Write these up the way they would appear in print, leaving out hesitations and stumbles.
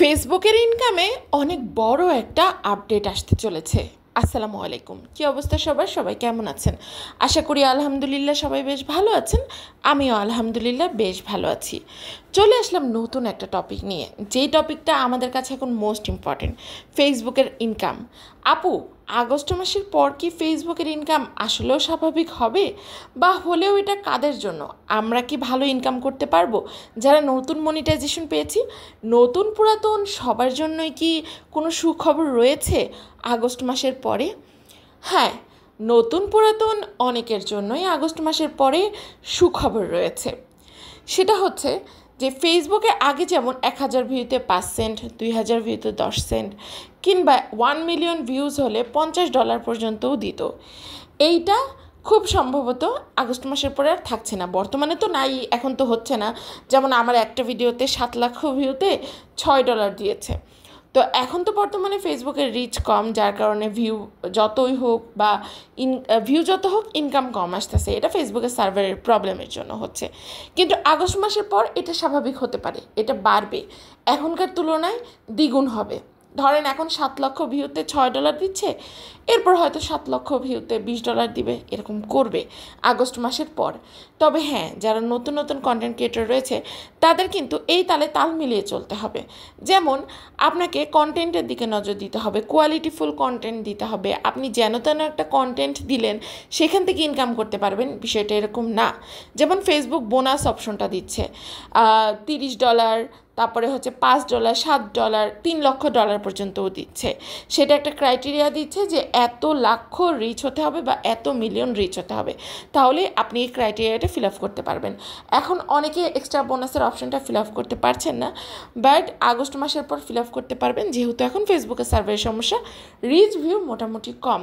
ফেসবুকের ইনকামে অনেক বড় একটা আপডেট আসতে চলেছে। আসসালামু আলাইকুম, কি অবস্থা সবার? সবাই কেমন আছেন? আশা করি আলহামদুলিল্লাহ সবাই বেশ ভালো আছেন। আমিও আলহামদুলিল্লাহ বেশ ভালো আছি। চলে আসলাম নতুন একটা টপিক নিয়ে, যেই টপিকটা আমাদের কাছে এখন মোস্ট ইম্পর্টেন্ট, ফেসবুকের ইনকাম। আপু, আগস্ট মাসের পর কি ফেসবুকের ইনকাম আসলেও স্বাভাবিক হবে, বা হলেও এটা কাদের জন্য? আমরা কি ভালো ইনকাম করতে পারবো যারা নতুন মনিটাইজেশন পেয়েছি? নতুন পুরাতন সবার জন্যই কি কোনো সুখবর রয়েছে আগস্ট মাসের পরে? হ্যাঁ, নতুন পুরাতন অনেকের জন্যই আগস্ট মাসের পরে সুখবর রয়েছে। সেটা হচ্ছে যে ফেসবুকে আগে যেমন 1000 ভিউতে 5 সেন্ট, 2000 ভিউতে 10 সেন্ট, কিংবা 1 মিলিয়ন ভিউজ হলে $50 পর্যন্তও দিত। এইটা খুব সম্ভবত আগস্ট মাসের পরে আর থাকছে না। বর্তমানে তো নাই, এখন তো হচ্ছে না। যেমন আমার একটা ভিডিওতে 7 লক্ষ ভিউতে $6 দিয়েছে। তো এখন তো বর্তমানে ফেসবুকের রিচ কম, যার কারণে ভিউ যতই হোক বা ভিউ যত হোক ইনকাম কম আসতেছে। এটা ফেসবুকের সার্ভারের প্রবলেমের জন্য হচ্ছে। কিন্তু আগস্ট মাসের পর এটা স্বাভাবিক হতে পারে, এটা বাড়বে, এখনকার তুলনায় দ্বিগুণ হবে। ধরেন এখন 7 লক্ষ ভিউতে $6 দিচ্ছে, এরপর হয়তো 7 লক্ষ ভিউতে $20 দিবে, এরকম করবে আগস্ট মাসের পর। তবে হ্যাঁ, যারা নতুন নতুন কন্টেন্ট ক্রিয়েটর রয়েছে তাদের কিন্তু এই তালে তাল মিলিয়ে চলতে হবে। যেমন আপনাকে কন্টেন্টের দিকে নজর দিতে হবে, কোয়ালিটিফুল কন্টেন্ট দিতে হবে। আপনি যেন তেন একটা কন্টেন্ট দিলেন সেখান থেকে ইনকাম করতে পারবেন, বিষয়টা এরকম না। যেমন ফেসবুক বোনাস অপশনটা দিচ্ছে $30, তারপরে হচ্ছে $5, $7, $3 লক্ষ পর্যন্তও দিচ্ছে। সেটা একটা ক্রাইটেরিয়া দিচ্ছে যে এত লাখ রিচ হতে হবে বা এত মিলিয়ন রিচ হতে হবে, তাহলে আপনি এই ক্রাইটেরিয়াটা ফিল আপ করতে পারবেন। এখন অনেকে এক্সট্রা বোনাসের অপশনটা ফিল আপ করতে পারছেন না, বাট আগস্ট মাসের পর ফিল আপ করতে পারবেন, যেহেতু এখন ফেসবুকের সার্ভারের সমস্যা, রিচ ভিউ মোটামুটি কম।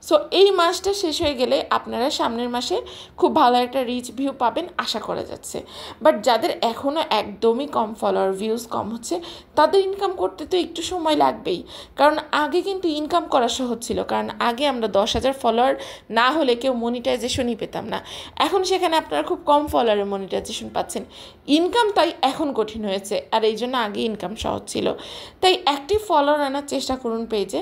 সো এই মাসটা শেষ হয়ে গেলে আপনারা সামনের মাসে খুব ভালো একটা রিচ ভিউ পাবেন আশা করা যাচ্ছে। বাট যাদের এখনও একদমই কম ফলোয়ার, ভিউজ কম হচ্ছে, তাদের ইনকাম করতে তো একটু সময় লাগবেই। কারণ আগে কিন্তু ইনকাম করা সহজ ছিল, কারণ আগে আমরা 10,000 ফলোয়ার না হলে কেউ মনিটাইজেশনই পেতাম না। এখন সেখানে আপনারা খুব কম ফলোয়ারে মনিটাইজেশন পাচ্ছেন, ইনকাম তাই এখন কঠিন হয়েছে। আর এই জন্য আগে ইনকাম সহজ ছিল। তাই অ্যাক্টিভ ফলোয়ার আনার চেষ্টা করুন পেজে,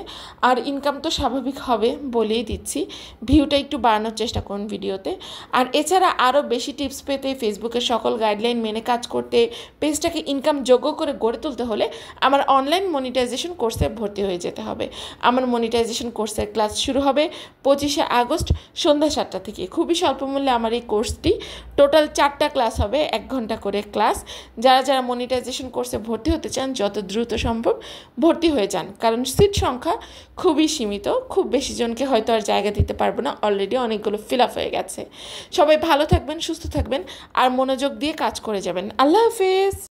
আর ইনকাম তো স্বাভাবিক হবে বলেই দিচ্ছি। ভিউটা একটু বাড়ানোর চেষ্টা করুন ভিডিওতে। আর এছাড়া আরও বেশি টিপস পেতে, ফেসবুকের সকল গাইডলাইন মেনে কাজ করতে, পেজটাকে ইনকাম যোগ্য করে গড়ে তুলতে হলে আমার অনলাইন মনিটাইজেশন কোর্সে ভর্তি হয়ে যেতে হবে। আমার মনিটাইজেশন কোর্সের ক্লাস শুরু হবে 25শে আগস্ট সন্ধ্যা 7টা থেকে। খুবই স্বল্প মূল্যে আমার এই কোর্সটি, টোটাল 4টা ক্লাস হবে, 1 ঘন্টা করে ক্লাস। যারা যারা মনিটাইজেশন কোর্সে ভর্তি হতে চান যত দ্রুত সম্ভব ভর্তি হয়ে যান, কারণ সিট সংখ্যা খুবই সীমিত, খুব বেশি জনকে হয়তো আর জায়গা দিতে পারবো না, অলরেডি অনেকগুলো ফিল আপ হয়ে গেছে। সবাই ভালো থাকবেন, সুস্থ থাকবেন, আর মনোযোগ দিয়ে কাজ করে যাবেন। আল্লাহ হাফেজ।